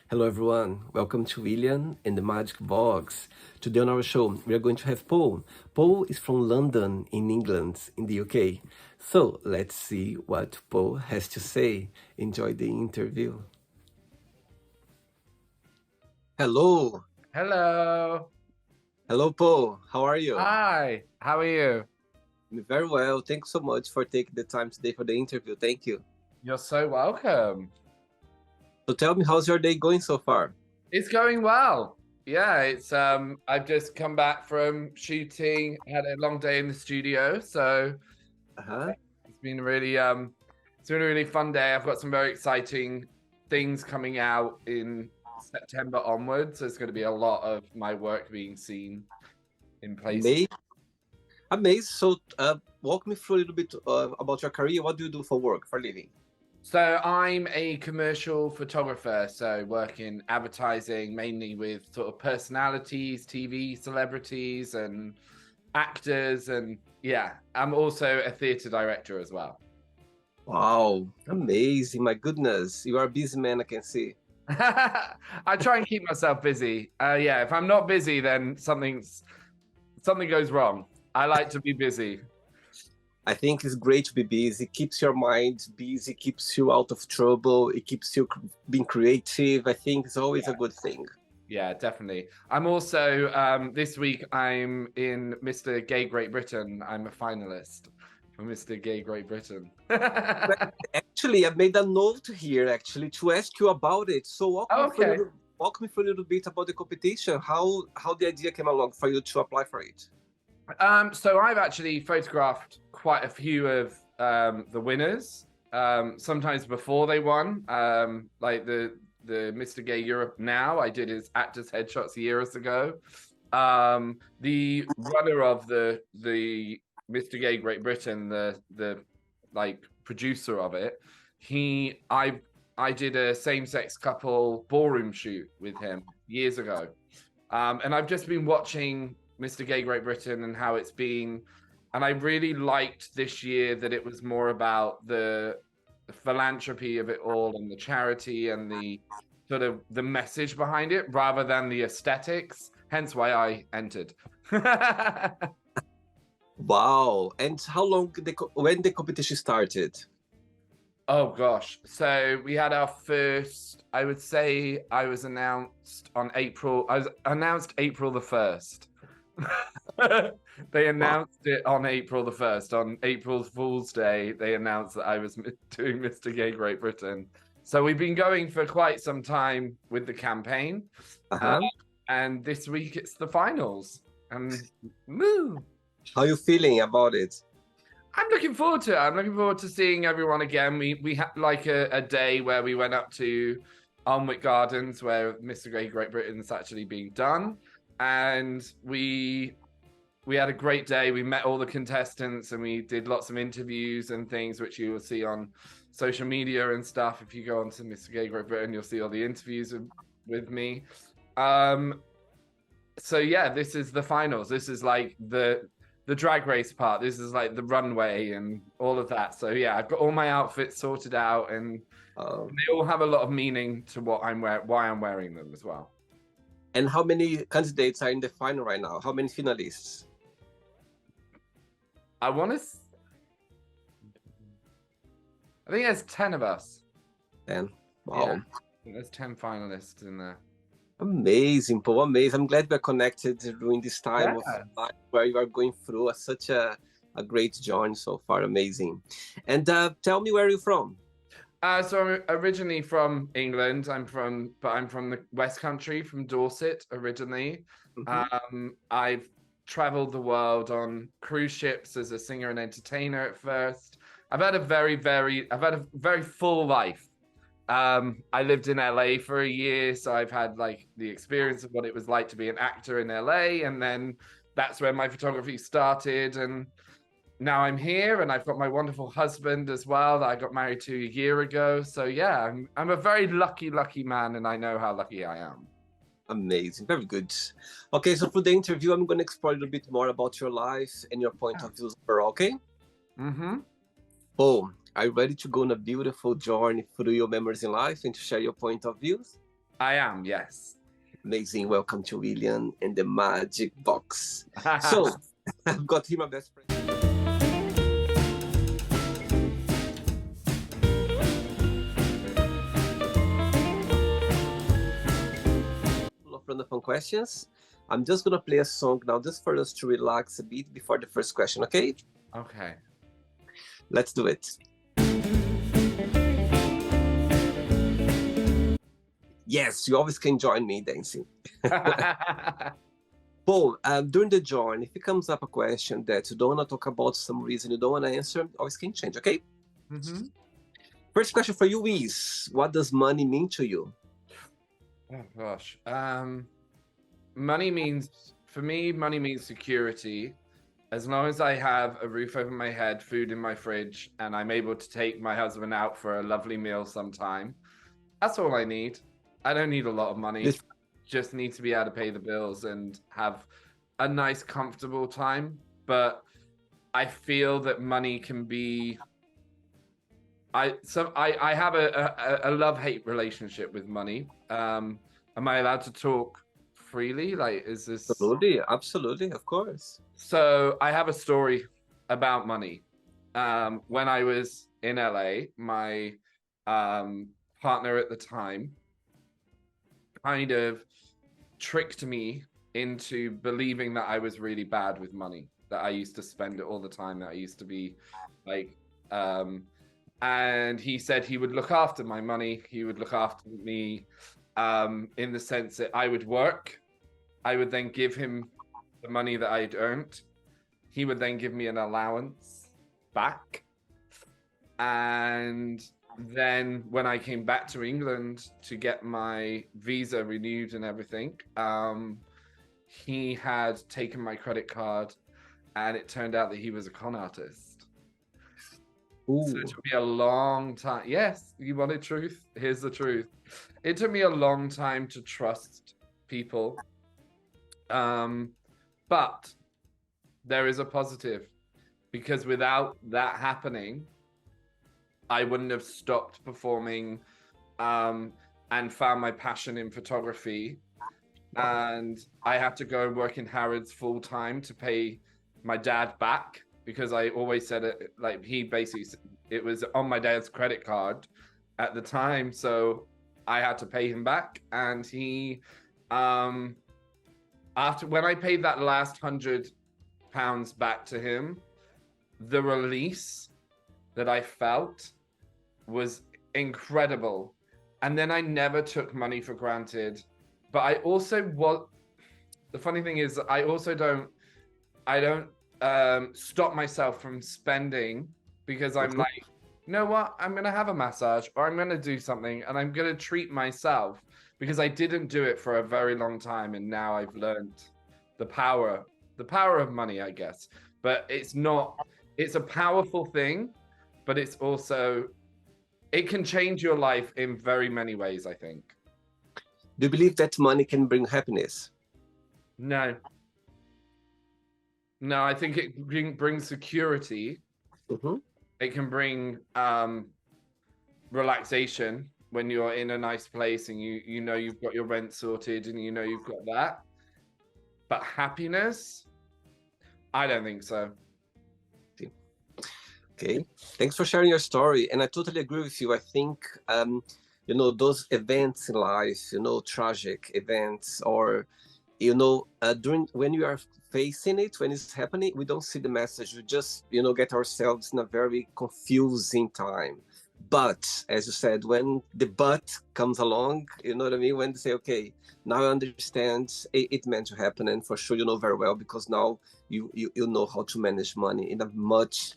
Hello, everyone. Welcome to William and the Magic Box. Today on our show, we are going to have Paul. Paul is from London, in England, in the UK. So let's see what Paul has to say. Enjoy the interview. Hello. Hello. Hello, Paul. How are you? Hi. How are you? Very well. Thanks so much for taking the time today for the interview. Thank you. You're so welcome. So tell me, how's your day going so far? It's going well. Yeah, it's I've just come back from shooting, had a long day in the studio, so Uh-huh. it's been it's been a really fun day. I've got some very exciting things coming out in September onwards. There's going to be a lot of my work being seen in places. Amazing. So walk me through a little bit about your career. What do you do for work, for living? So I'm a commercial photographer, so work in advertising mainly with sort of personalities, TV celebrities and actors, and yeah, I'm also a theatre director as well. Wow, amazing. My goodness. You are a busy man, I can see. I try and keep myself busy. Yeah, if I'm not busy, then something goes wrong. I like to be busy. I think it's great to be busy. It keeps your mind busy, keeps you out of trouble. It keeps you being creative. I think it's always a good thing. Yeah, definitely. I'm also this week I'm in Mr. Gay Great Britain. I'm a finalist for Mr. Gay Great Britain. Actually, I made a note here actually to ask you about it. So Okay. walk me through a little bit about the competition. How the idea came along for you to apply for it. So I've actually photographed quite a few of the winners. Sometimes before they won, like the Mr. Gay Europe now, I did his actors headshots years ago. The runner of the Mr. Gay Great Britain, the like producer of it, I did a same-sex couple ballroom shoot with him years ago. And I've just been watching Mr. Gay Great Britain and how it's been. And I really liked this year that it was more about the philanthropy of it all and the charity and the sort of the message behind it rather than the aesthetics. Hence why I entered. Wow. And how long when the competition started? Oh gosh. So we had our first, I would say I was announced April the 1st. They announced it on April the 1st. On April Fool's Day, they announced that I was doing Mr. Gay Great Britain. So we've been going for quite some time with the campaign. Uh-huh. And this week it's the finals. And woo! How are you feeling about it? I'm looking forward to it. I'm looking forward to seeing everyone again. We had like a day where we went up to Alnwick Gardens where Mr. Gay Great Britain's actually being done. And we had a great day. We met all the contestants and we did lots of interviews and things, which you will see on social media and stuff. If you go onto Mr. Gay Great Britain, you'll see all the interviews with me. So yeah, this is the finals. This is like the drag race part. This is like the runway and all of that. So yeah, I've got all my outfits sorted out and they all have a lot of meaning to why I'm wearing them as well. And how many candidates are in the final right now? How many finalists? I think there's 10 of us. 10. Wow. Yeah, I think there's 10 finalists in there. Amazing, Paul. Amazing. I'm glad we're connected during this time of Yeah. life where you are going through such a great journey so far. Amazing. And tell me, where are you from? So I'm originally from England. I'm from the West Country, from Dorset originally. I've traveled the world on cruise ships as a singer and entertainer at first. I've had a very full life. I lived in LA for a year, so I've had like the experience of what it was like to be an actor in LA, and then that's where my photography started. And now I'm here, and I've got my wonderful husband as well that I got married to a year ago. So yeah, I'm a very lucky man, and I know how lucky I am. Amazing. Very good. Okay, so for the interview, I'm going to explore a little bit more about your life and your point of views overall, okay? Paul, are you ready to go on a beautiful journey through your memories in life and to share your point of views? I am, yes. Amazing. Welcome to William and the Magic Box. So, I've got here my best friend. Full of random questions. I'm just gonna play a song now, just for us to relax a bit before the first question, okay? Okay. Let's do it. Yes, you always can join me dancing. Paul, during the journey, if it comes up a question that you don't want to talk about some reason you don't want to answer, always can change, okay? Mm-hmm. First question for you is, what does money mean to you? Oh gosh. Money means, for me, money means security. As long as I have a roof over my head, food in my fridge, and I'm able to take my husband out for a lovely meal sometime, that's all I need. I don't need a lot of money. This- Just need to be able to pay the bills and have a nice, comfortable time. But I feel that money can be. I have a love-hate relationship with money. Am I allowed to talk freely? Like, is this? Absolutely, absolutely, of course. So I have a story about money. When I was in LA, my partner at the time kind of tricked me into believing that I was really bad with money, that I used to spend it all the time, that I used to be like, and he said he would look after my money, he would look after me, in the sense that I would work, I would then give him the money that I'd earned, he would then give me an allowance back, and then when I came back to England to get my visa renewed and everything, he had taken my credit card, and it turned out that he was a con artist. Ooh. So it took me a long time. Yes, you wanted truth? Here's the truth. It took me a long time to trust people. But there is a positive, because without that happening, I wouldn't have stopped performing, and found my passion in photography. And I had to go and work in Harrods full time to pay my dad back, because I always said it, like, he basically, it was on my dad's credit card at the time. So I had to pay him back. And he, after, when I paid that last £100 back to him, the release that I felt was incredible. And then I never took money for granted. But I also, what the funny thing is, I don't stop myself from spending, because I'm like, you know what, I'm gonna have a massage, or I'm gonna do something, and I'm gonna treat myself, because I didn't do it for a very long time, and now I've learned the power of money, I guess. But it's a powerful thing, but it's also, it can change your life in very many ways, I think. Do you believe that money can bring happiness? No, I think it brings security. Mm-hmm. It can bring relaxation when you're in a nice place and you know you've got your rent sorted and you know you've got that. But happiness, I don't think so. Okay, thanks for sharing your story. And I totally agree with you. I think, you know, those events in life, you know, tragic events, or, you know, when you are facing it, when it's happening, we don't see the message. We just, you know, get ourselves in a very confusing time. But as you said, when the but comes along, you know what I mean? When they say, okay, now I understand it meant to happen. And for sure, you know very well, because now you know how to manage money in a much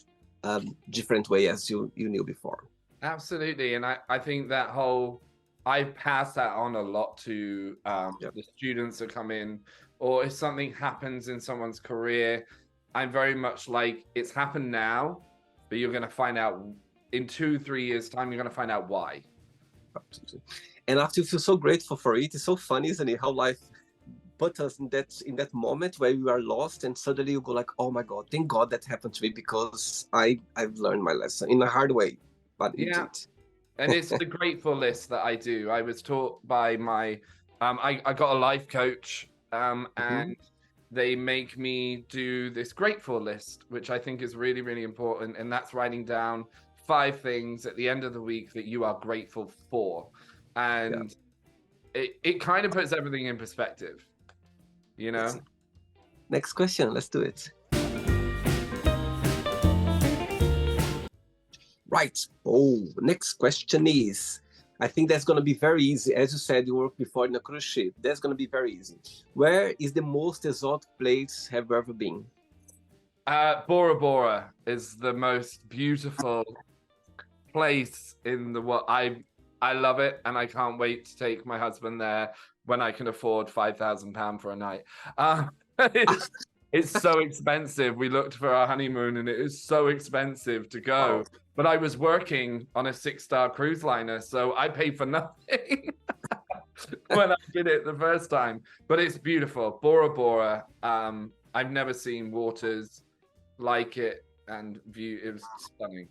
different way as you knew before. Absolutely. And I think that whole, I pass that on a lot to the students that come in, or if something happens in someone's career, I'm very much like, it's happened now, but you're going to find out in 2-3 years time, you're going to find out why. Absolutely. And after you feel so grateful for it, it's so funny, isn't it, how life put us in that moment where we are lost, and suddenly you go like, oh my God, thank God that happened to me, because I've learned my lesson in a hard way, but Yeah. it did. And it's the grateful list that I do. I was taught by my, I got a life coach, and they make me do this grateful list, which I think is really, really important. And that's writing down 5 things at the end of the week that you are grateful for. And it kind of puts everything in perspective, you know? Next question, let's do it. Right. Oh, next question is, I think that's going to be very easy. As you said, you worked before in a cruise ship. That's going to be very easy. Where is the most exotic place have you ever been? Bora Bora is the most beautiful place in the world. I love it, and I can't wait to take my husband there when I can afford £5,000 for a night. It's so expensive. We looked for our honeymoon, and it is so expensive to go. Wow. But I was working on a 6-star cruise liner, so I paid for nothing when I did it the first time. But it's beautiful. Bora Bora. I've never seen waters like it, and view. It was stunning.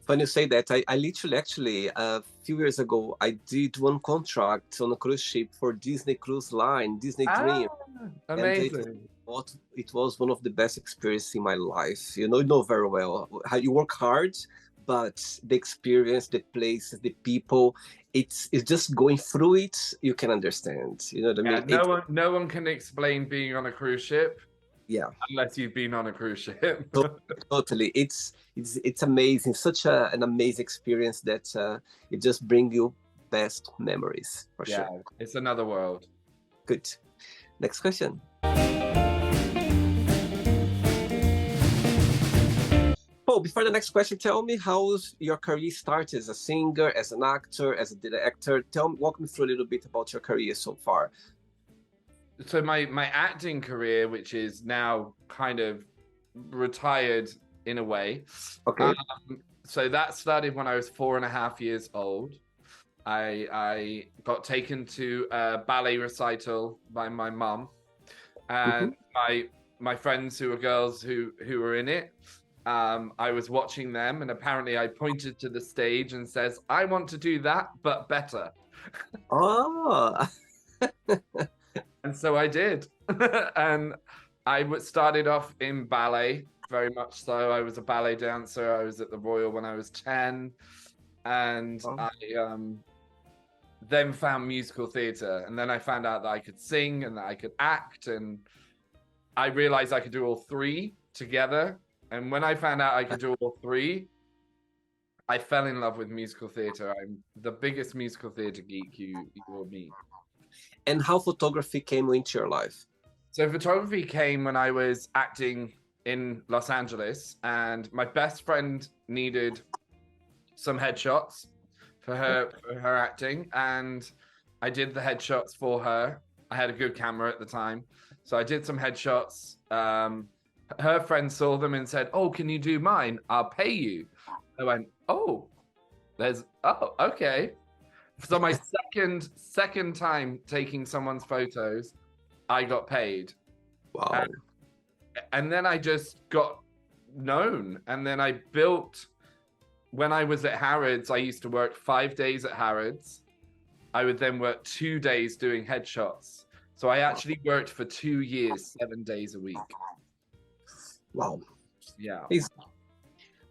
Funny you say that. I literally, actually, a few years ago, I did one contract on a cruise ship for Disney Cruise Line, Disney Dream. Amazing. It was one of the best experiences in my life. You know very well how you work hard, but the experience, the places, the people, it's just going through it. You can understand. You know what I mean? No one can explain being on a cruise ship. Yeah, unless you've been on a cruise ship. Totally. It's amazing. Such an amazing experience that it just brings you best memories for sure. It's another world. Good. Next question. Paul, before the next question, tell me how your career started as a singer, as an actor, as a director. Walk me through a little bit about your career so far. So my acting career, which is now kind of retired in a way. Okay. So that started when I was 4.5 years old. I got taken to a ballet recital by my mum, and my friends who were girls who were in it. I was watching them, and apparently I pointed to the stage and says, "I want to do that, but better." Oh. And so I did. And I started off in ballet, very much so. I was a ballet dancer. I was at the Royal when I was 10. And I then found musical theatre. And then I found out that I could sing and that I could act. And I realized I could do all 3 together. And when I found out I could do all 3, I fell in love with musical theatre. I'm the biggest musical theatre geek you will meet. And how photography came into your life? So photography came when I was acting in Los Angeles, and my best friend needed some headshots for her acting, and I did the headshots for her. I had a good camera at the time, so I did some headshots. Her friend saw them and said, "Oh, can you do mine? I'll pay you." I went, "Oh, okay." So my second time taking someone's photos, I got paid. Wow. And then I just got known. And then I built, when I was at Harrods, I used to work 5 days at Harrods. I would then work 2 days doing headshots. So I actually worked for 2 years, 7 days a week. Wow. Yeah.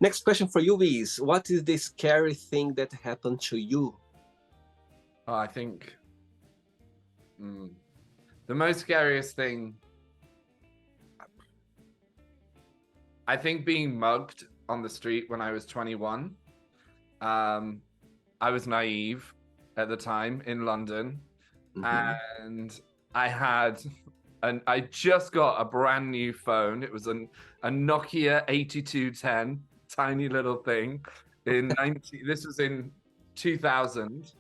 Next question for you is, what is the scary thing that happened to you? I think the most scariest thing, I think being mugged on the street when I was 21. I was naive at the time in London, and I just got a brand new phone. It was a Nokia 8210, tiny little thing. This was in 2000.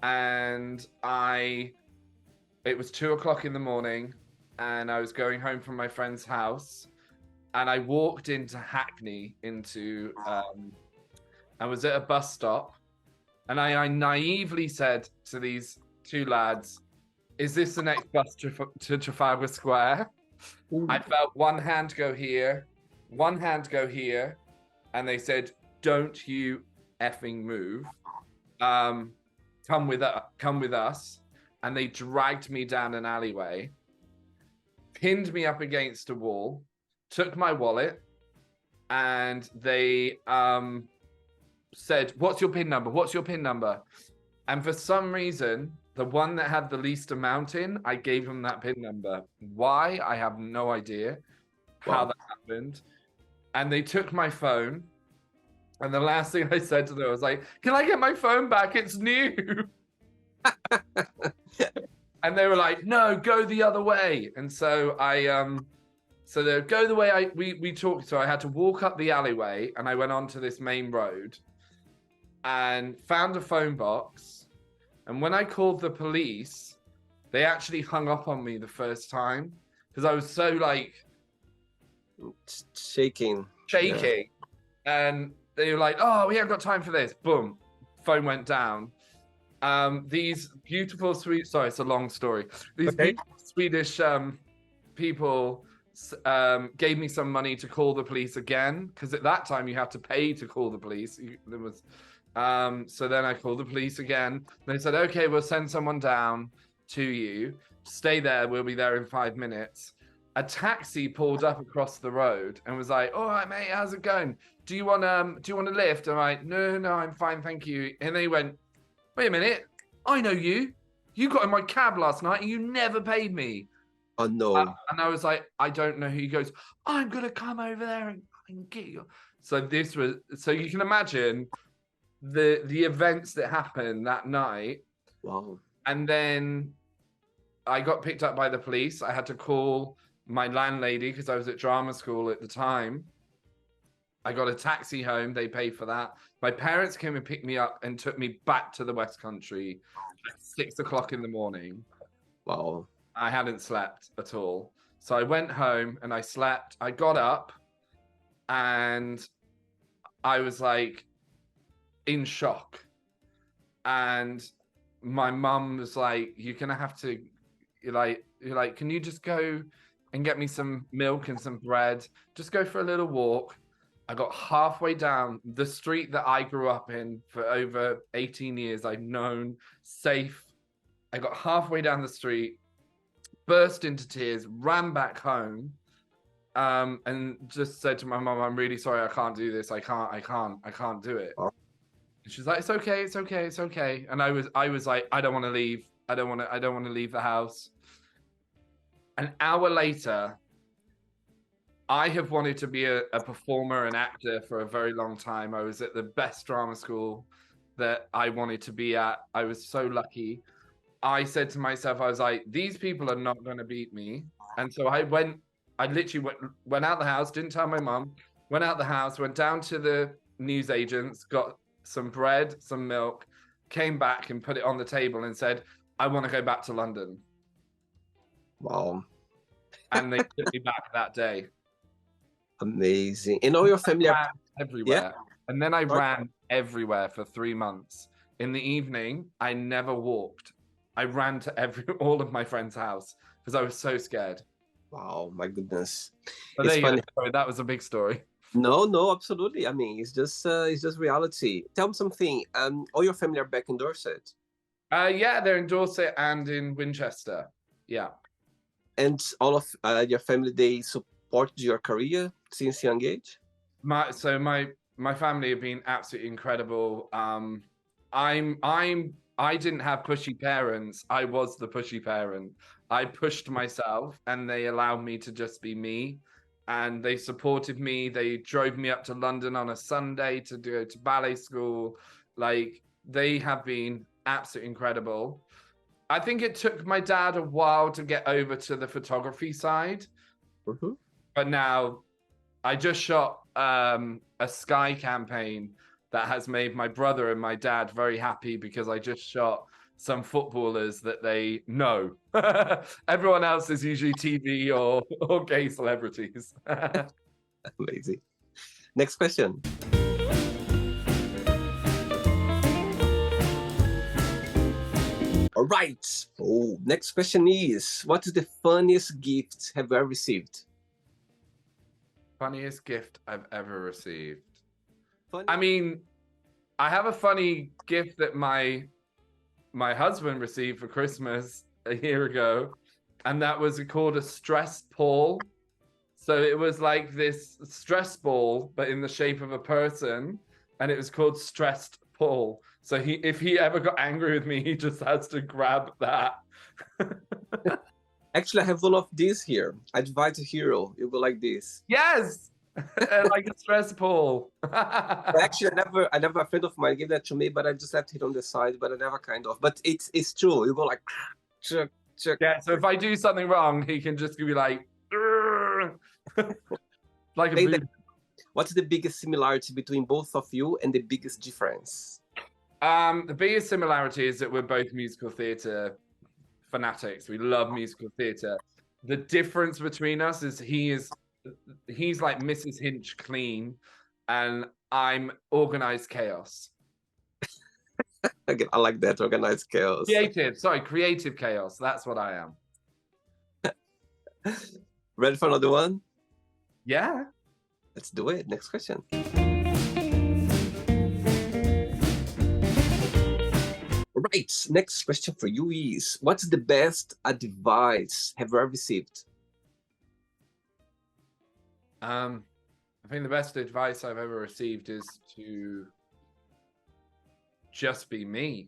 And it was 2:00 in the morning, and I was going home from my friend's house, and I walked into Hackney I was at a bus stop, and I naively said to these 2 lads, "Is this the next bus to Trafalgar Square?" Ooh. I felt one hand go here, one hand go here, and they said, "Don't you effing move. Come with us. And they dragged me down an alleyway, pinned me up against a wall, took my wallet, and they said, "What's your PIN number? What's your PIN number?" And for some reason, the one that had the least amount in, I gave them that PIN number. Why? I have no idea how that happened. And they took my phone. And the last thing I said to them was like, "Can I get my phone back? It's new." And they were like, "No, go the other way." And so so they go the way we talked. So I had to walk up the alleyway, and I went onto this main road and found a phone box. And when I called the police, they actually hung up on me the first time because I was so like shaking. Yeah. And they were like, "Oh, we haven't got time for this." Boom, phone went down. These beautiful sorry, it's a long story. These beautiful Swedish people gave me some money to call the police again, because at that time you have to pay to call the police. There was so then I called the police again. They said, "Okay, we'll send someone down to you. Stay there, we'll be there in 5 minutes." A taxi pulled up across the road and was like, "All right, mate, how's it going? Do you want a lift?" I'm like, No, I'm fine, thank you." And they went, "Wait a minute, I know you. You got in my cab last night and you never paid me." Oh no. And I was like, "I don't know who." He goes, "I'm gonna come over there and get you." So you can imagine the events that happened that night. Wow. And then I got picked up by the police. I had to call my landlady because I was at drama school at the time. I got a taxi home. They paid for that. My parents came and picked me up and took me back to the West Country at 6 o'clock in the morning. Wow. I hadn't slept at all. So I went home and I slept. I got up and I was like in shock. And my mum was like, "You're going to have to, you're like, can you just go and get me some milk and some bread? Just go for a little walk." I got halfway down the street that I grew up in for over 18 years. I've known safe. I got halfway down the street, burst into tears, ran back home, and just said to my mum, "I'm really sorry. I can't do this. I can't do it." Oh. And she's like, "It's okay. It's okay. It's okay." And I was like, "I don't want to leave. I don't want to leave the house." An hour later, I have wanted to be a performer, an actor for a very long time. I was at the best drama school that I wanted to be at. I was so lucky. I said to myself, I was like, "These people are not going to beat me." And so I literally went out the house, didn't tell my mum, went out the house, went down to the newsagents, got some bread, some milk, came back and put it on the table and said, "I want to go back to London." Wow. And they took me back that day. Amazing. And all your family are everywhere. Yeah? And then I ran everywhere for 3 months. In the evening, I never walked. I ran to all of my friends' house because I was so scared. Wow, my goodness. But there you go. Sorry, that was a big story. No, absolutely. I mean, it's just reality. Tell me something. All your family are back in Dorset? Yeah, they're in Dorset and in Winchester. Yeah. And all of your family, they support your career since young age? My family have been absolutely incredible. I didn't have pushy parents. I was the pushy parent. I pushed myself and they allowed me to just be me. And they supported me. They drove me up to London on a Sunday to go to ballet school. Like, they have been absolutely incredible. I think it took my dad a while to get over to the photography side. Mm-hmm. But now I just shot a Sky campaign that has made my brother and my dad very happy because I just shot some footballers that they know. Everyone else is usually TV or gay celebrities. Amazing. Next question. All right. Oh, next question is, what is the funniest gift have you ever received? Funniest gift I've ever received. Funny? I mean, I have a funny gift that my husband received for Christmas a year ago, and that was called a stress ball. So it was like this stress ball, but in the shape of a person, and it was called stressed Paul. So if he ever got angry with me, he just has to grab that. Actually, I have one of these here. I divide a hero. You go like this. Yes, like a stress ball. Actually, I never a friend of mine gave that to me, but I just left it on the side. But I never kind of. But it's true. You go like, chuck, chuck. Yeah. So if I do something wrong, he can just be like, like a Say boot. that. What's the biggest similarity between both of you and the biggest difference? The biggest similarity is that we're both musical theatre fanatics. We love musical theatre. The difference between us is he's like Mrs. Hinch clean, and I'm organized chaos. Again, I like that organized chaos. Creative chaos. That's what I am. Ready for another one? Yeah. Let's do it. Next question. Right. Next question for you is, what's the best advice have you ever received? I think the best advice I've ever received is to just be me,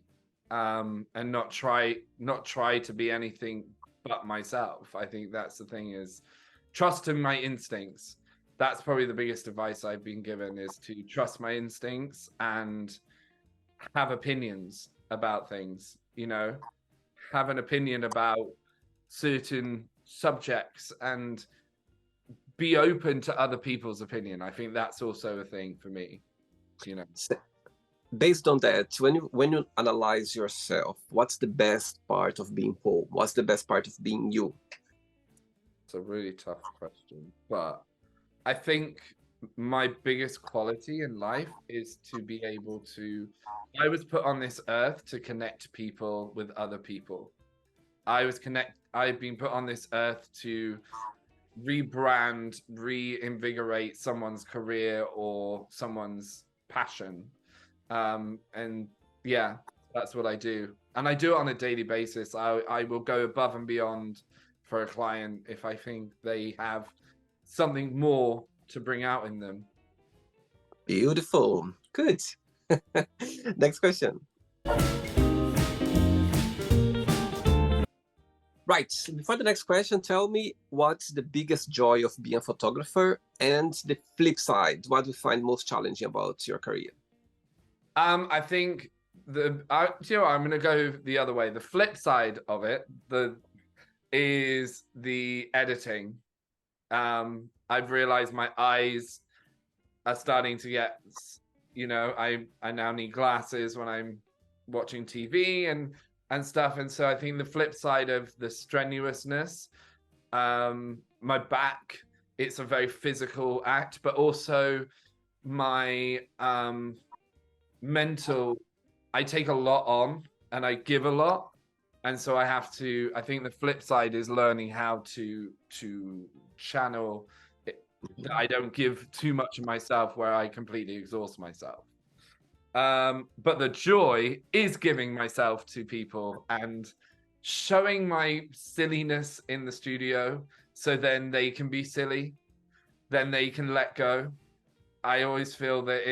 and not try to be anything but myself. I think that's the thing, is trust in my instincts. That's probably the biggest advice I've been given, is to trust my instincts and have opinions about things, have an opinion about certain subjects and be open to other people's opinion. I think that's also a thing for me, Based on that, when you analyze yourself, what's the best part of being Paul? What's the best part of being you? It's a really tough question, but I think my biggest quality in life is to be able to, I was put on this earth to connect people with other people. I've been put on this earth to rebrand, reinvigorate someone's career or someone's passion. And yeah, that's what I do. And I do it on a daily basis. I will go above and beyond for a client if I think they have something more to bring out in them. Beautiful. Good. Next question. Right. Before the next question, tell me what's the biggest joy of being a photographer, and the flip side, what do you find most challenging about your career? I think I'm going to go the other way. The flip side of it, is the editing. I've realized my eyes are starting to get, I now need glasses when I'm watching TV and stuff. And so I think the flip side of the strenuousness, my back, it's a very physical act, but also my mental, I take a lot on and I give a lot. And so I think the flip side is learning how to channel it, that I don't give too much of myself where I completely exhaust myself. But the joy is giving myself to people and showing my silliness in the studio, so then they can be silly, then they can let go. I always feel that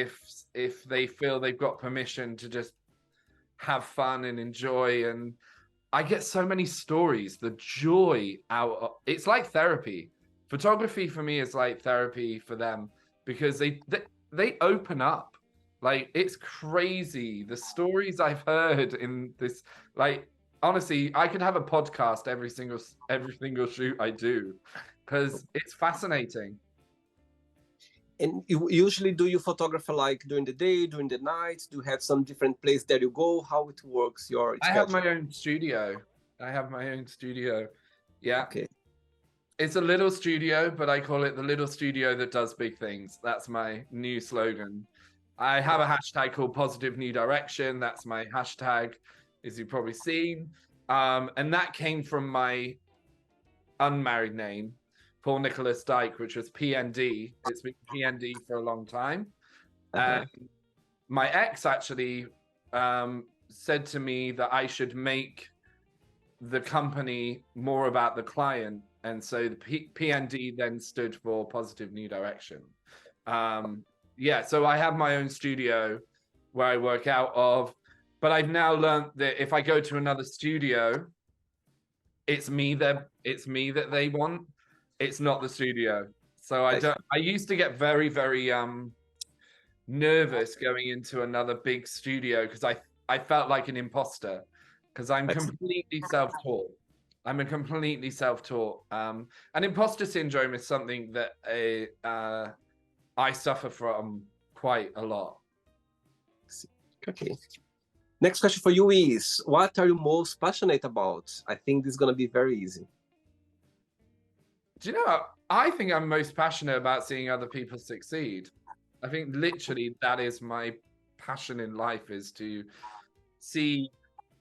if they feel they've got permission to just have fun and enjoy, and I get so many stories, the joy it's like therapy. Photography for me is like therapy for them, because they open up. Like, it's crazy the stories I've heard in this. Like, honestly, I could have a podcast every single shoot I do, because it's fascinating. And usually, do you photograph like during the day, during the night? Do you have some different place that you go? How it works, your schedule? I have my own studio. Yeah. Okay. It's a little studio, but I call it the little studio that does big things. That's my new slogan. I have a hashtag called Positive New Direction. That's my hashtag, as you've probably seen. And that came from my unmarried name, Paul Nicholas Dyke, which was PND. It's been PND for a long time. my ex actually said to me that I should make the company more about the client, and so the PND then stood for Positive New Direction. Yeah, so I have my own studio where I work out of, but I've now learned that if I go to another studio, it's me that they want. It's not the studio. So I used to get very, very nervous going into another big studio because I felt like an imposter because I'm completely self-taught. I'm a completely self-taught. And imposter syndrome is something that I suffer from quite a lot. Okay. Next question for you is, what are you most passionate about? I think this is going to be very easy. Do you know, I think I'm most passionate about seeing other people succeed. I think literally that is my passion in life, is to see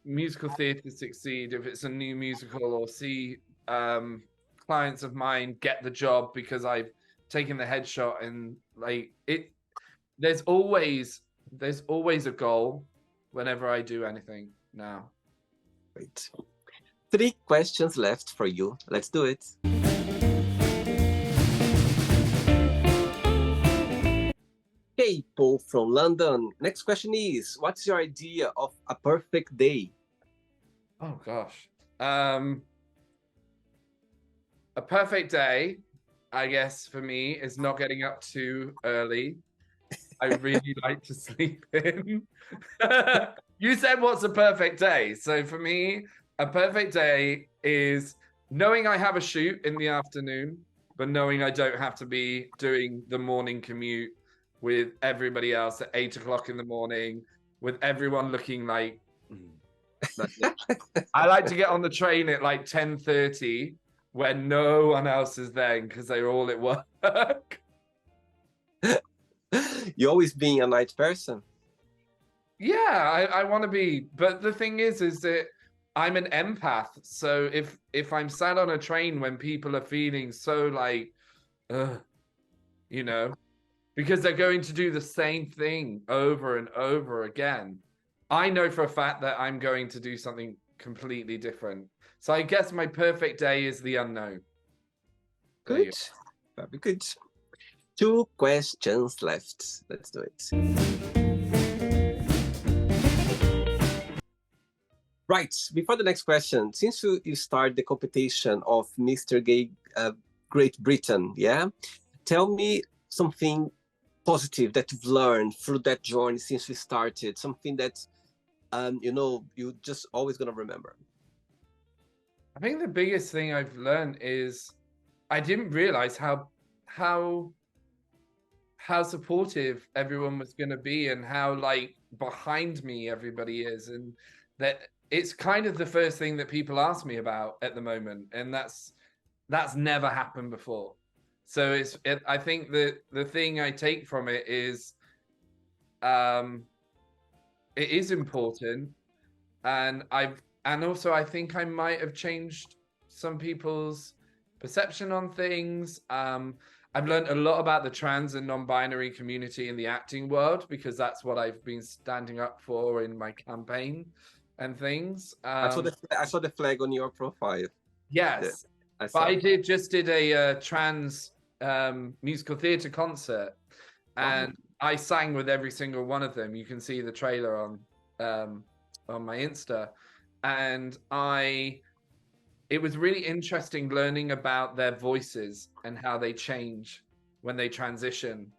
musical theatre succeed if it's a new musical, or see clients of mine get the job because I've taken the headshot, and like it. There's always a goal whenever I do anything now. Great. 3 questions left for you. Let's do it. Hey, Paul from London. Next question is, what's your idea of a perfect day? Oh gosh. A perfect day, I guess, for me is not getting up too early. I really like to sleep in. You said what's a perfect day? So for me, a perfect day is knowing I have a shoot in the afternoon, but knowing I don't have to be doing the morning commute with everybody else at 8 o'clock in the morning, with everyone looking like I like to get on the train at like 10:30 when no one else is there because they're all at work. You always being a night person? Yeah, I want to be. But the thing is that I'm an empath. So if I'm sat on a train when people are feeling so like, you know, because they're going to do the same thing over and over again, I know for a fact that I'm going to do something completely different. So I guess my perfect day is the unknown. Good. Very good. 2 questions left. Let's do it. Right. Before the next question, since you start the competition of Mr. Gay Great Britain, yeah? Tell me something positive that you've learned through that journey since we started, something that, you know, you're just always going to remember. I think the biggest thing I've learned is I didn't realize how supportive everyone was going to be, and how like behind me everybody is, and that it's kind of the first thing that people ask me about at the moment, and that's never happened before. So I think that the thing I take from it is it is important, and also I think I might have changed some people's perception on things. I've learned a lot about the trans and non-binary community in the acting world, because that's what I've been standing up for in my campaign and things. I saw the flag on your profile. Yes, I but I did a trans musical theatre concert, and I sang with every single one of them. You can see the trailer on my Insta, and it was really interesting learning about their voices and how they change when they transition,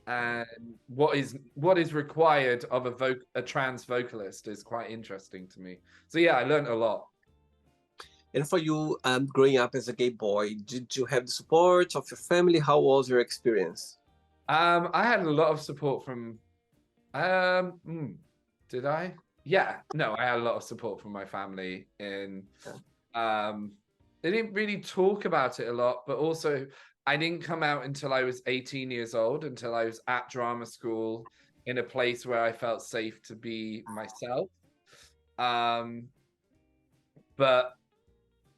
and what is required of a trans vocalist is quite interesting to me. So yeah, I learned a lot. And for you, growing up as a gay boy, did you have the support of your family? How was your experience? I had a lot of support from did I? Yeah, no, I had a lot of support from my family, and they didn't really talk about it a lot, but also I didn't come out until I was 18 years old, until I was at drama school in a place where I felt safe to be myself. But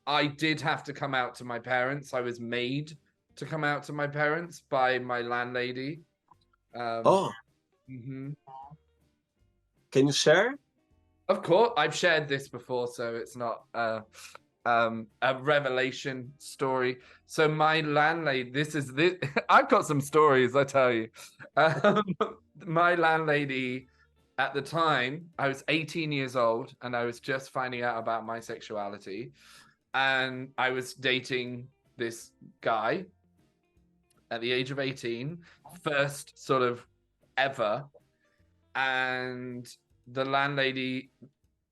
I did have to come out to my parents. I was made to come out to my parents by my landlady. Oh. Mm-hmm. Can you share? Of course, I've shared this before, so it's not a revelation story. So my landlady, this. I've got some stories, I tell you. Um, my landlady at the time, I was 18 years old, and I was just finding out about my sexuality, and I was dating this guy at the age of 18, first sort of ever, and the landlady,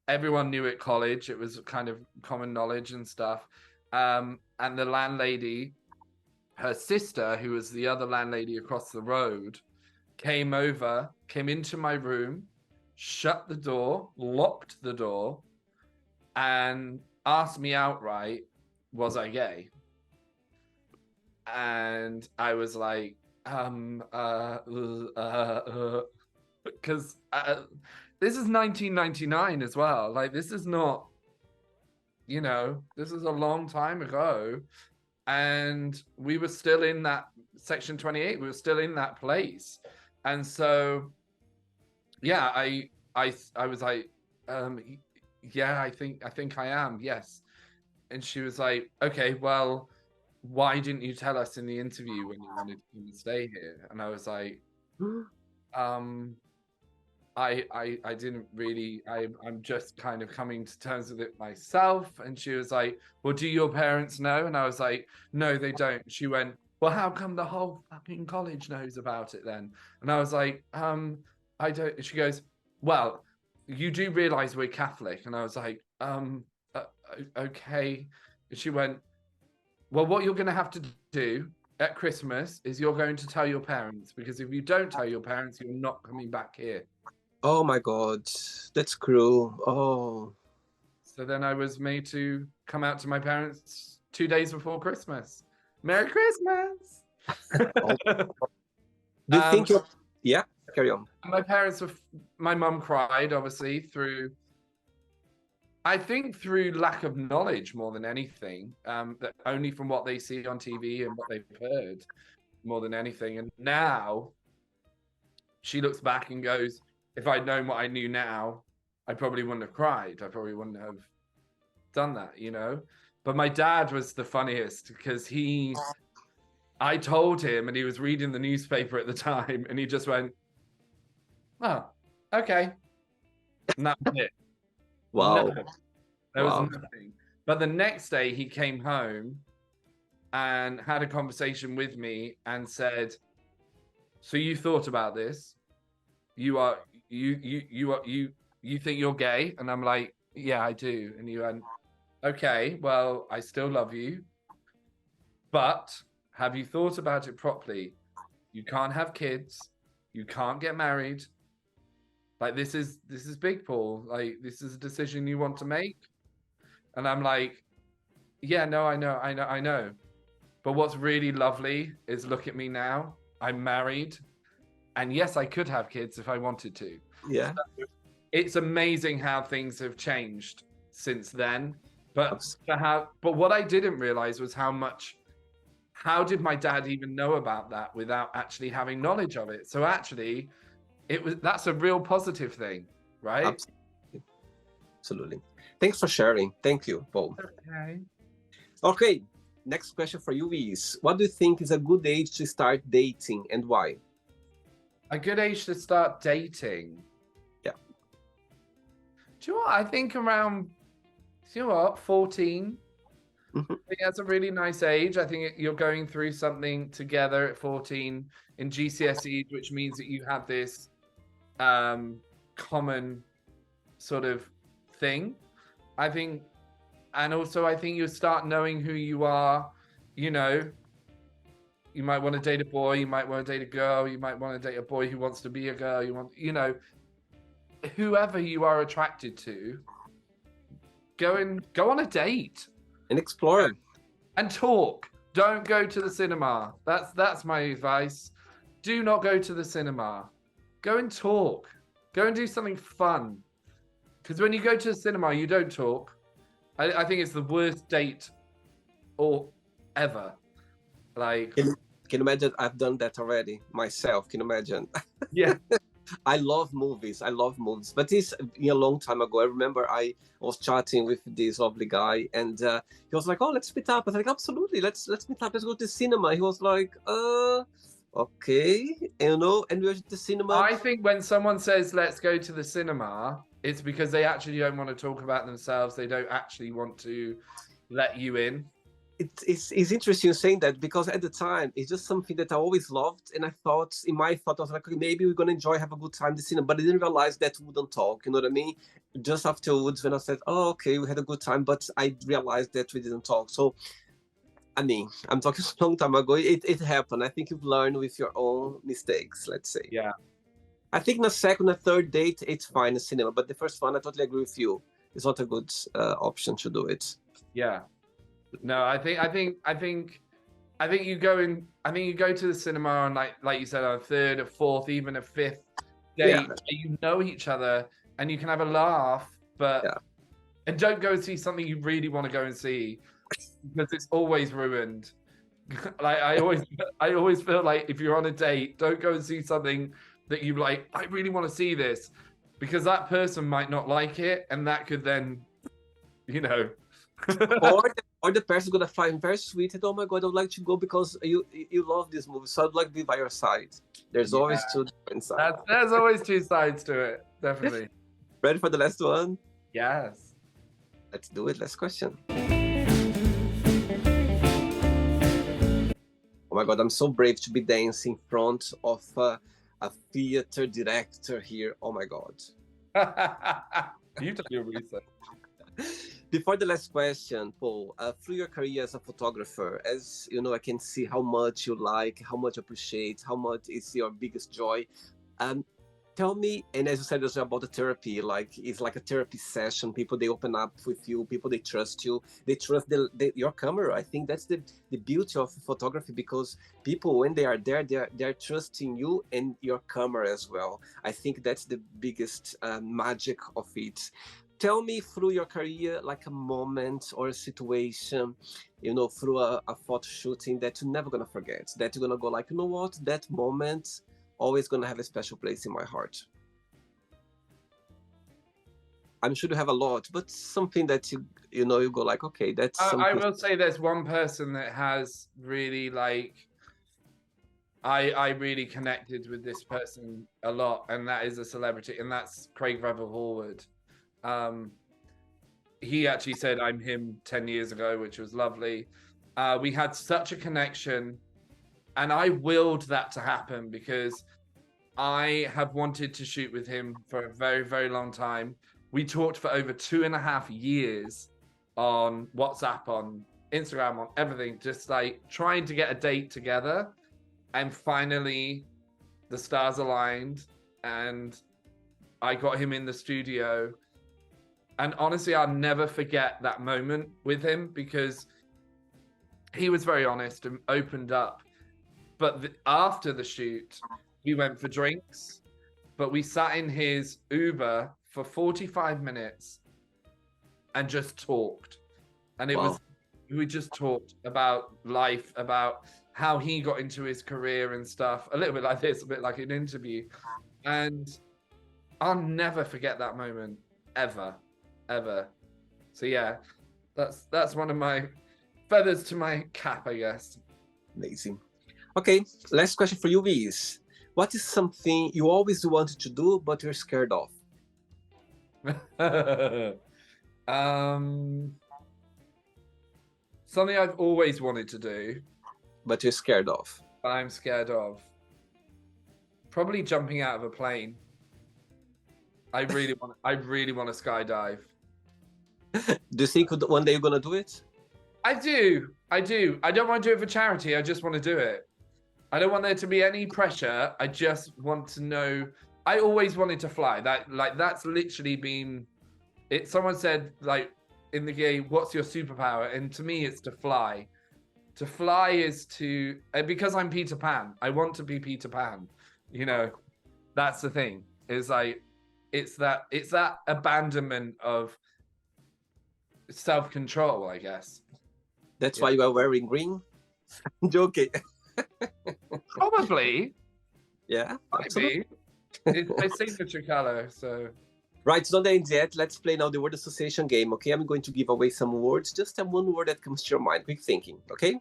everyone knew at college, it was kind of common knowledge and stuff. And the landlady, her sister, who was the other landlady across the road, came into my room, shut the door, locked the door, and asked me outright, was I gay? And I was like, because this is 1999 as well. Like, this is not, this is a long time ago. And we were still in that Section 28. We were still in that place. And so, yeah, I was like, yeah, I think I am. Yes. And she was like, okay, well, why didn't you tell us in the interview when you wanted to stay here? And I was like, I didn't really, I'm just kind of coming to terms with it myself. And she was like, well, do your parents know? And I was like, no, they don't. She went, well, how come the whole fucking college knows about it then? And I was like, I don't. She goes, well, you do realize we're Catholic. And I was like, okay. And she went, well, what you're going to have to do at Christmas is you're going to tell your parents, because if you don't tell your parents, you're not coming back here. Oh my God, that's cruel. Oh. So then I was made to come out to my parents 2 days before Christmas. Merry Christmas! Do you think you're... Yeah, carry on. My mum cried, obviously, I think through lack of knowledge more than anything, that only from what they see on TV and what they've heard more than anything. And now she looks back and goes, if I'd known what I knew now, I probably wouldn't have cried. I probably wouldn't have done that, But my dad was the funniest, because I told him, and he was reading the newspaper at the time, and he just went, oh, okay. And that was it. Wow. Nothing. There was nothing. But the next day he came home and had a conversation with me and said, so you thought about this? You think you're gay? And I'm like, yeah, I do. And he went, okay, well, I still love you, but have you thought about it properly? You can't have kids. You can't get married. Like, this is big, Paul. Like, this is a decision you want to make. And I'm like, yeah, no, I know. But what's really lovely is, look at me now. I'm married. And yes, I could have kids if I wanted to. Yeah. So it's amazing how things have changed since then. But what I didn't realize was how did my dad even know about that without actually having knowledge of it? So actually, that's a real positive thing, right? Absolutely. Thanks for sharing. Thank you, Paul. Okay. Next question for you is, what do you think is a good age to start dating, and why? A good age to start dating? Yeah. Do you know what? I think around, 14. Mm-hmm. I think that's a really nice age. I think you're going through something together at 14 in GCSEs, which means that you have this common sort of thing. I think you start knowing who you are. You might want to date a boy, you might want to date a girl, you might want to date a boy who wants to be a girl, whoever you are attracted to, go on a date and explore and talk. Don't go to the cinema. That's my advice. Do not go to the cinema. Go and talk. Go and do something fun. Because when you go to the cinema, you don't talk. I think it's the worst date or ever. Like, can you imagine? I've done that already myself. Can you imagine? Yeah. I love movies. I love movies. But it's a long time ago. I remember I was chatting with this lovely guy, and he was like, "Oh, let's meet up." I was like, "Absolutely, let's meet up. Let's go to the cinema." He was like, okay, and we were at the cinema. I think when someone says, let's go to the cinema, it's because they actually don't want to talk about themselves. They don't actually want to let you in. It's interesting saying that, because at the time it's just something that I always loved, and I thought I was like, okay, maybe we're gonna enjoy, have a good time in the cinema, but I didn't realize that we wouldn't talk. You know what I mean? Just afterwards, when I said, "Oh, okay, we had a good time," but I realized that we didn't talk. So I mean, I'm talking a long time ago. It happened. I think you've learned with your own mistakes. Let's say. Yeah. I think the second or third date it's fine in cinema, but the first one I totally agree with you. It's not a good option to do it. Yeah. No, I think you go in. I think you go to the cinema on like you said, on a third, a fourth, even a fifth date. Yeah. You know each other, and you can have a laugh. But Yeah. and don't go and see something you really want to go and see, because it's always ruined. Like I always feel like if you're on a date, don't go and see something that you like. I really want to see this, because that person might not like it, and that could then, you know. or the person gonna find very sweet and, oh my god, I would like to go because you love this movie, so I'd like to be by your side. There's always two different sides. There's always two sides to it, definitely. Ready for the last one? Yes. Let's do it. Last question. Oh my god, I'm so brave to be dancing in front of a theater director here. Oh my god. You done your research. Before the last question, Paul, through your career as a photographer, as you know, I can see how much you like, how much you appreciate, how much is your biggest joy. Tell me, and as you said as well about the therapy, like it's like a therapy session. People, they open up with you. People, they trust you. They trust your camera. I think that's the beauty of photography, because people, when they are there, they're trusting you and your camera as well. I think that's the biggest magic of it. Tell me, through your career, like a moment or a situation, through a photo shooting that you're never gonna forget, that you're gonna go like, you know what, that moment always gonna have a special place in my heart. I'm sure you have a lot, but something that you go like, okay, that's something. I will say there's one person that has really I really connected with this person a lot, and that is a celebrity, and that's Craig Revel-Horwood. He actually said I'm him 10 years ago, which was lovely. We had such a connection, and I willed that to happen because I have wanted to shoot with him for a very, very long time. We talked for over 2.5 years on WhatsApp, on Instagram, on everything, just like trying to get a date together. And finally, the stars aligned, and I got him in the studio. And honestly, I'll never forget that moment with him, because he was very honest and opened up. But after the shoot, we went for drinks, but we sat in his Uber for 45 minutes and just talked. And we just talked about life, about how he got into his career and stuff, a little bit like this, a bit like an interview. And I'll never forget that moment, ever. So yeah, that's one of my feathers to my cap, I guess. Amazing. Okay, last question for you is, what is something you always wanted to do but you're scared of? Something I've always wanted to do, but you're scared of. But I'm scared of. Probably jumping out of a plane. I really want to skydive. Do you think one day you're gonna do it? I do. I don't want to do it for charity. I just want to do it. I don't want there to be any pressure. I just want to know. I always wanted to fly. That's literally been it. Someone said, like, in the game, what's your superpower? And to me, it's to fly. To fly is to, because I'm Peter Pan. I want to be Peter Pan. That's the thing. Is like, it's that abandonment of self-control, I guess. That's why you are wearing green? I'm joking. Probably. Yeah, absolutely. It's my signature color, so. Right, it's not the end yet. Let's play now the word association game, okay? I'm going to give away some words. Just have one word that comes to your mind. Quick thinking, okay?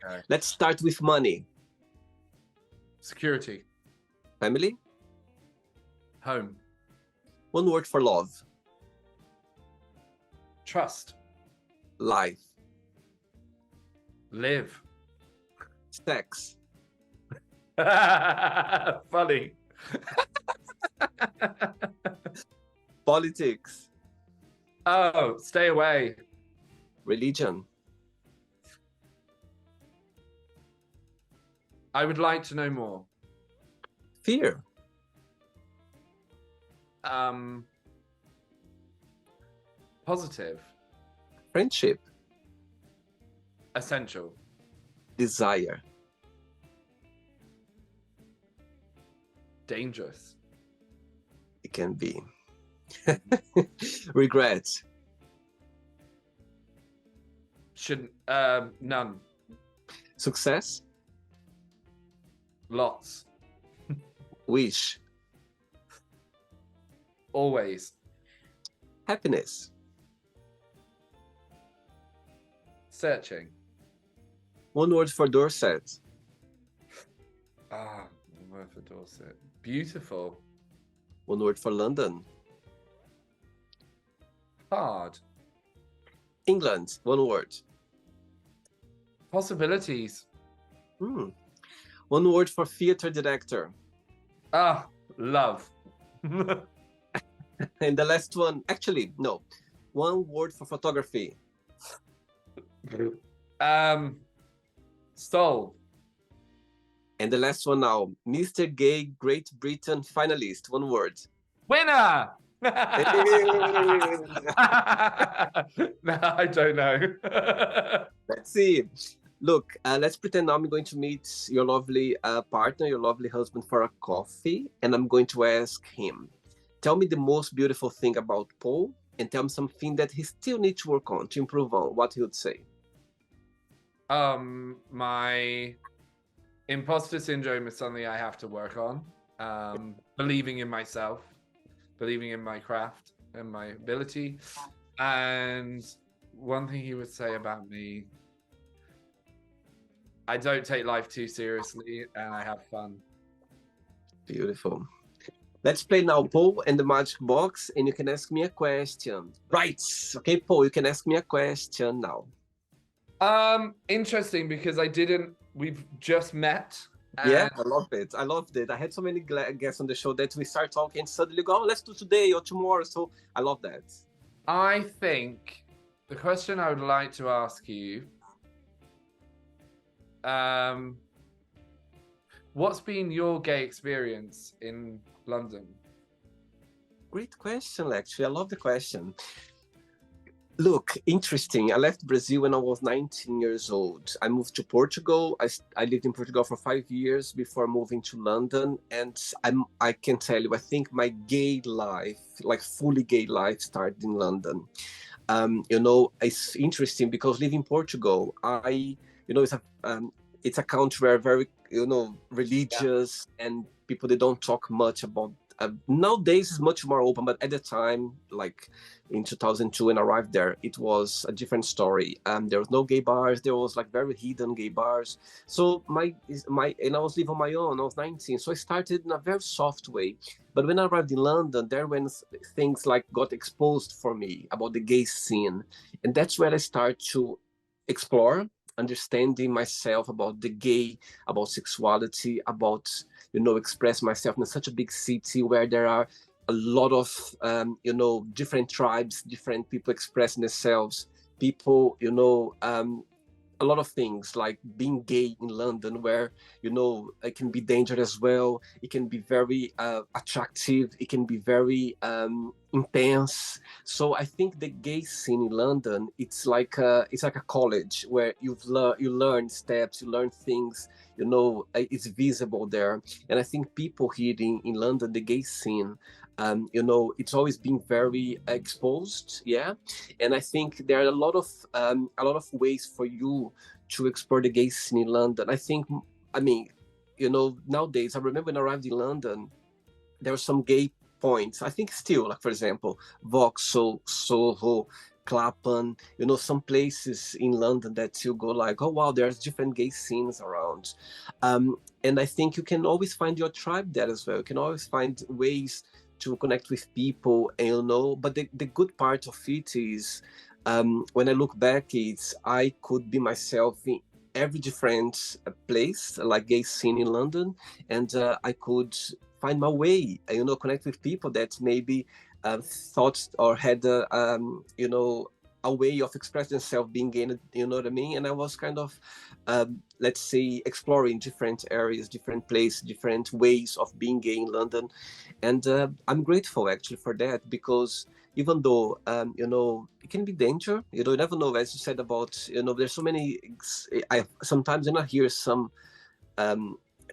Okay. Let's start with money. Security. Family. Home. One word for love. Trust. Life. Live. Sex. Funny. Politics. Oh, stay away. Religion. I would like to know more. Fear. Positive. Friendship. Essential. Desire. Dangerous. It can be. Regret. Shouldn't. None. Success. Lots. Wish. Always. Happiness. Searching. One word for Dorset. Ah, one word for Dorset. Beautiful. One word for London. Hard. England. One word. Possibilities. One word for theater director. Ah, love. And the last one, actually, no. One word for photography. Soul. And the last one now, Mr. Gay Great Britain finalist. One word. Winner. No, I don't know. Let's see. Look, let's pretend now I'm going to meet your lovely partner, your lovely husband for a coffee. And I'm going to ask him, tell me the most beautiful thing about Paul and tell me something that he still needs to work on, to improve on. What he would say. My imposter syndrome is something I have to work on. Believing in myself, believing in my craft and my ability. And one thing he would say about me, I don't take life too seriously and I have fun. Beautiful. Let's play now, Paul, and the magic box, and you can ask me a question. Right. Okay, Paul, you can ask me a question now. Interesting, because we've just met. Yeah, I loved it. I loved it. I had so many guests on the show that we start talking and suddenly go, oh, let's do today or tomorrow. So I love that. I think the question I would like to ask you, what's been your gay experience in London? Great question, actually. I love the question. Look, interesting. I left Brazil when I was 19 years old. I moved to Portugal. I lived in Portugal for 5 years before moving to London. And I can tell you, I think my gay life, like fully gay life, started in London. It's interesting because living in Portugal, it's a country where very, religious and people, they don't talk much about. Nowadays it's much more open, but at the time, like in 2002 when I arrived there, it was a different story. There was no gay bars. There was like very hidden gay bars. So and I was living on my own. I was 19, so I started in a very soft way. But when I arrived in London, there when things like got exposed for me about the gay scene, and that's where I started to explore, understanding myself about the gay, about sexuality, about express myself in such a big city where there are a lot of different tribes, different people expressing themselves, people, a lot of things like being gay in London, where it can be dangerous as well. It can be very attractive. It can be very intense. So I think the gay scene in London, it's like a college where you learn steps, you learn things. It's visible there. And I think people here in London, the gay scene, it's always been very exposed, yeah. And I think there are a lot of ways for you to explore the gay scene in London. Nowadays, I remember when I arrived in London, there are some gay points. I think still, like for example, Vauxhall, Soho, Clapham, some places in London that you go like, oh wow, there's different gay scenes around. And I think you can always find your tribe there as well. You can always find ways to connect with people, and but the good part of it is, when I look back, it's I could be myself in every different place, like gay scene in London, and I could find my way, connect with people that maybe thought or had a way of expressing themselves being gay, you know what I mean? And I was kind of, let's say, exploring different areas, different places, different ways of being gay in London. And I'm grateful actually for that, because even though, it can be danger, you never know, as you said about, there's so many, I sometimes, hear some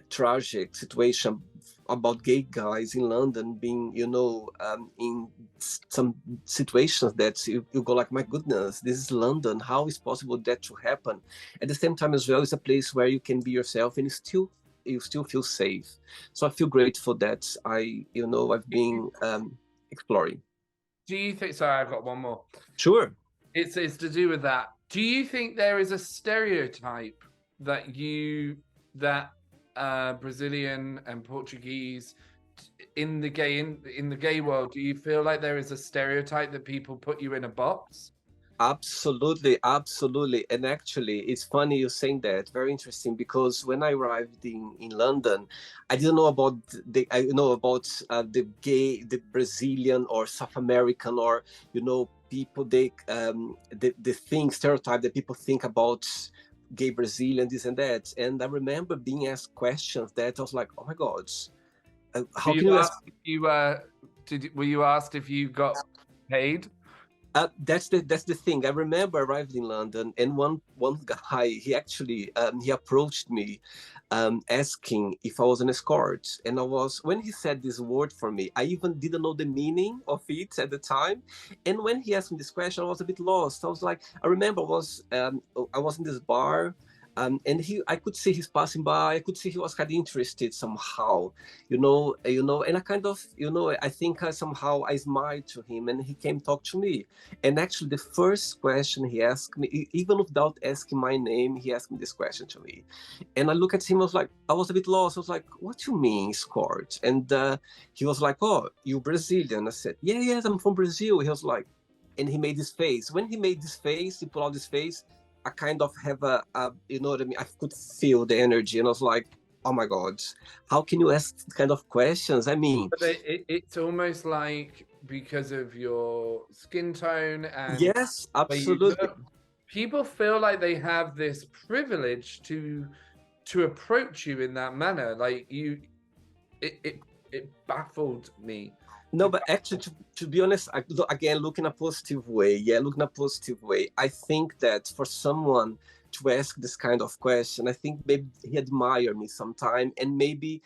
tragic situation about gay guys in London being, in some situations that you go like, my goodness, this is London. How is possible that to happen? At the same time as well, it's a place where you can be yourself and you still feel safe. So I feel grateful that I've been exploring. Do you think? Sorry, I've got one more. Sure. It's to do with that. Do you think there is a stereotype that Brazilian and Portuguese in the gay world? Do you feel like there is a stereotype that people put you in a box? Absolutely, absolutely. And actually, it's funny you saying that. Very interesting, because when I arrived in London, I didn't know about the Brazilian or South American, or people the thing stereotype that people think about gay Brazilian, this and that. And I remember being asked questions that I was like, oh my God, how can you ask? Were you asked if you got paid? That's the thing. I remember arrived in London, and one guy, he actually he approached me, asking if I was an escort. And when he said this word for me, I even didn't know the meaning of it at the time. And when he asked me this question, I was a bit lost. I was like, I remember I was in this bar. And I could see he's passing by. I could see he was kind of interested somehow, and I kind of, I think somehow I smiled to him, and he came talk to me. And actually, the first question he asked me, even without asking my name, he asked me this question to me. And I look at him, I was a bit lost. I was like, what do you mean, escort? And he was like, oh, you Brazilian? I said, yeah, yes, I'm from Brazil. He was like, and he made this face. When he made this face, he put out this face, I kind of have you know what I mean? I could feel the energy, and I was like, oh my God, how can you ask kind of questions? I mean, but it's almost like because of your skin tone and yes, absolutely. People feel like they have this privilege to approach you in that manner. Like it baffled me. No, but actually, to be honest, again, look in a positive way. Yeah, look in a positive way. I think that for someone to ask this kind of question, I think maybe he admired me sometime, and maybe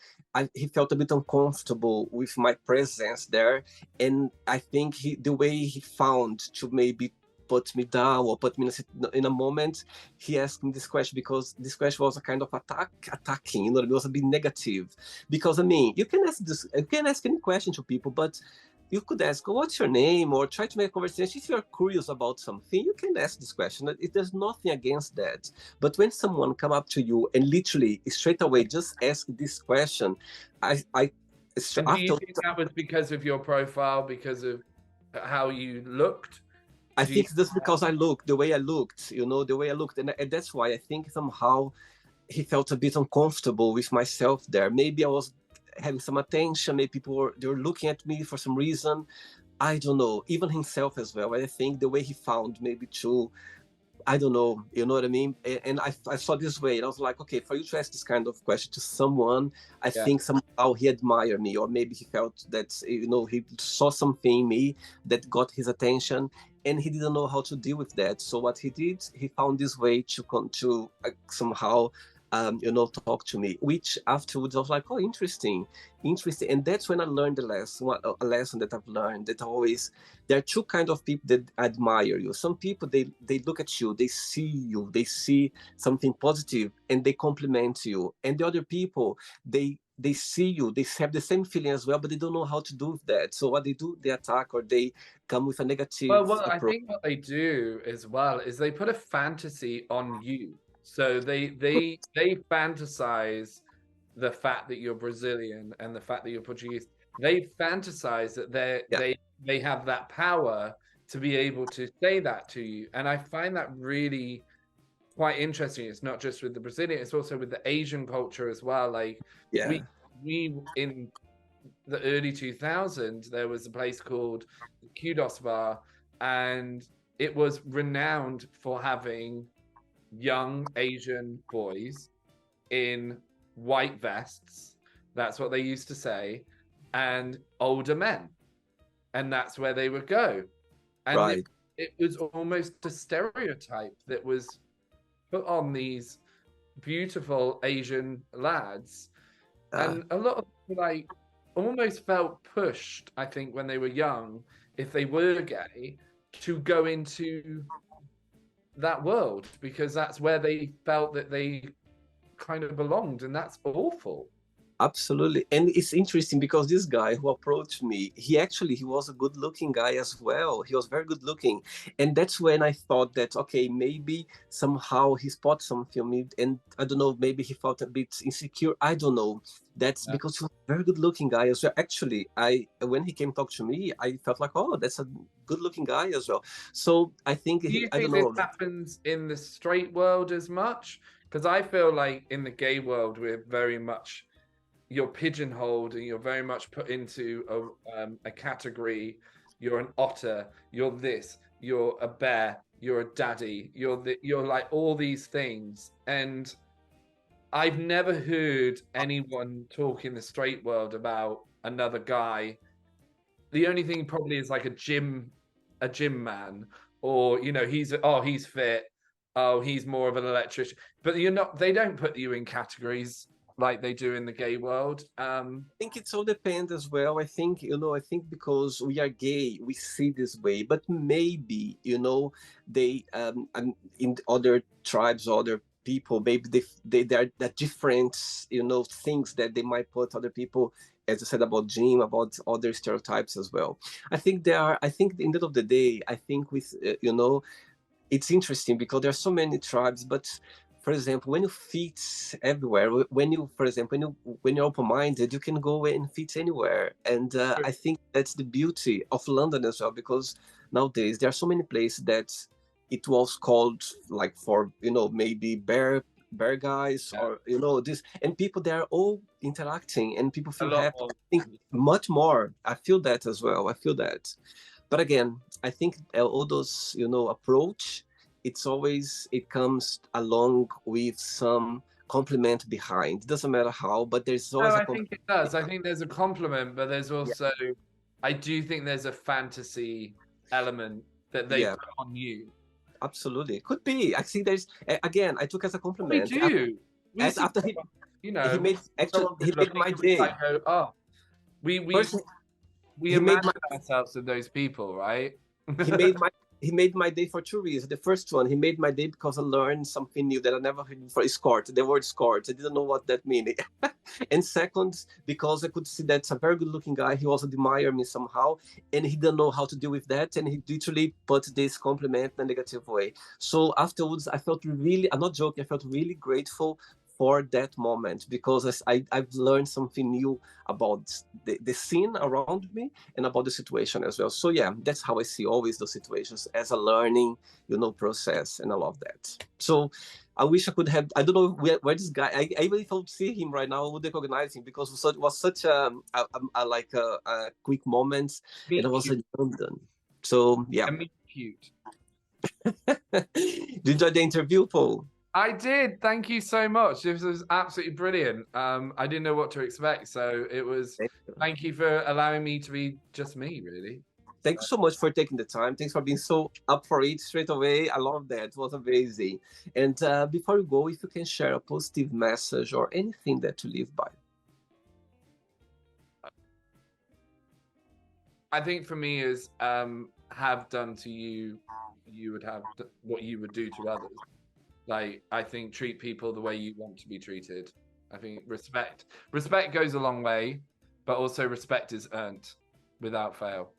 he felt a bit uncomfortable with my presence there. And I think the way he found to maybe put me down or put me in a moment, he asked me this question, because this question was a kind of attacking, it was a bit negative. Because I mean, you can ask any question to people, but you could ask, what's your name, or try to make a conversation. If you're curious about something, you can ask this question. There's nothing against that. But when someone come up to you and literally straight away just ask this question, do you think that was because of your profile, because of how you looked? I think that's because the way I looked, and that's why I think somehow he felt a bit uncomfortable with myself there. Maybe I was having some attention, maybe they were looking at me for some reason. I don't know, even himself as well. I think the way he found maybe to, I don't know, you know what I mean? And I saw this way, and I was like, okay, for you to ask this kind of question to someone, I think somehow he admired me, or maybe he felt that, he saw something in me that got his attention, and he didn't know how to deal with that. So what he did, he found this way to come to somehow, talk to me, which afterwards I was like, oh, interesting. And that's when I learned a lesson that I've learned, that always, there are two kinds of people that admire you. Some people, they look at you, they see something positive, and they compliment you. And the other people, they they see you, they have the same feeling as well, but they don't know how to do with that. So what they do, they attack, or they come with a Well, negative well, I approach. think what they do as well is they put a fantasy on you. So they fantasize the fact that you're Brazilian and the fact that you're Portuguese. They fantasize that Yeah, they have that power to be able to say that to you. And I find that really quite interesting. It's not just with the Brazilian, it's also with the Asian culture as well. Like yeah, we in the early 2000s, there was a place called the Kudos Bar, and it was renowned for having young Asian boys in white vests. That's what they used to say, and older men. And that's where they would go. And right. it was almost a stereotype that was put on these beautiful Asian lads. Uh, And a lot of people like almost felt pushed, I think, when they were young, if they were gay, to go into that world because that's where they felt that they kind of belonged, and that's awful. Absolutely. And it's interesting because this guy who approached me, he was a good looking guy as well. He was very good looking. And that's when I thought that, okay, maybe somehow he spotted something on me. And I don't know, maybe he felt a bit insecure. I don't know. That's Yeah. because he was a very good looking guy as well. Actually, when he came talk to me, I felt like, oh, that's a good looking guy as well. So I think, Do you I don't think this know. happens in the straight world as much? Because I feel like in the gay world, we're very much you're pigeonholed and you're very much put into a category. You're an otter. You're this. You're a bear. You're a daddy. You're like all these things. And I've never heard anyone talk in the straight world about another guy. The only thing probably is like a gym man, or he's fit. Oh, he's more of an electrician. But you're not. They don't put you in categories like they do in the gay world. Think it's all depends as well. I think, I think because we are gay, we see this way, but maybe, they, and in other tribes, other people, maybe they are that different, things that they might put other people, as I said about Jim, about other stereotypes as well. I think at the end of the day, I think with, it's interesting because there are so many tribes, but for example, when you fit everywhere, when you, for example, when you're open-minded, you can go and fit anywhere. And I think that's the beauty of London as well, because nowadays there are so many places that it was called like for, maybe bear guys, Yeah, or this, and people, they are all interacting and people a feel lot happy. more. I think much more. I feel that as well. I feel that. But again, I think all those, approach, it comes along with some compliment behind. It doesn't matter how, but there's No, always a I think compliment it does. I behind. think there's a compliment, but there's Yeah, also, I do think there's a fantasy element that they yeah, put on you. absolutely. Could be. I think there's, again, I took as a We compliment. do. We see, After he made, actually, someone he good made looking, my and we day. like go, oh, we we First, we he made imagine my ourselves in those people, right? he made my he made my day for two reasons. The first one, he made my day because I learned something new that I never heard before. Escort, the word escort. I didn't know what that meant. And second, because I could see that's a very good looking guy. He also admired me somehow, and he didn't know how to deal with that. And he literally put this compliment in a negative way. So afterwards, I felt really, I'm not joking, I felt really grateful for that moment, because I've learned something new about the scene around me and about the situation as well. So yeah, that's how I see always those situations, as a learning, process, and I love that. So I wish I could have. I don't know where this guy. Even if I would see him right now, I would recognize him, because it was such a quick moment, and I Meet was cute. in London. So yeah. And meet cute. Did you enjoy the interview, Paul? I did. Thank you so much. This was absolutely brilliant. I didn't know what to expect, so it was. Thank you for allowing me to be just me, really. Thank you so much for taking the time. Thanks for being so up for it straight away. I love that. It was amazing. And before you go, if you can share a positive message or anything that you live by. I think for me is have done to you, you would have what you would do to others. Like I think treat people the way you want to be treated. I think respect goes a long way, but also respect is earned without fail.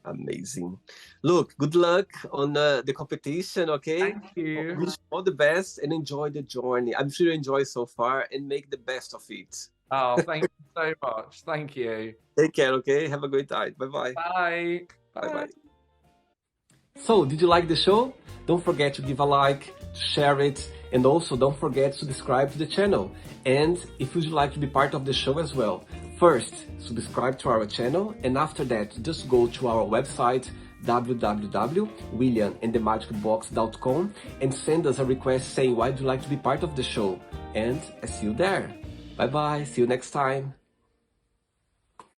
Amazing. Look, good luck on the competition, okay? Thank you. Wish you all the best and enjoy the journey. I'm sure you enjoy so far and make the best of it. Oh, thank you so much. Thank you. Take care, okay? Have a great time. Bye-bye. Bye. Bye-bye. So, did you like the show? Don't forget to give a like, to share it, and also don't forget to subscribe to the channel. And if you'd like to be part of the show as well, first, subscribe to our channel, and after that, just go to our website, www.williamandthemagicbox.com, and send us a request saying why you'd like to be part of the show. And I see you there. Bye-bye. See you next time.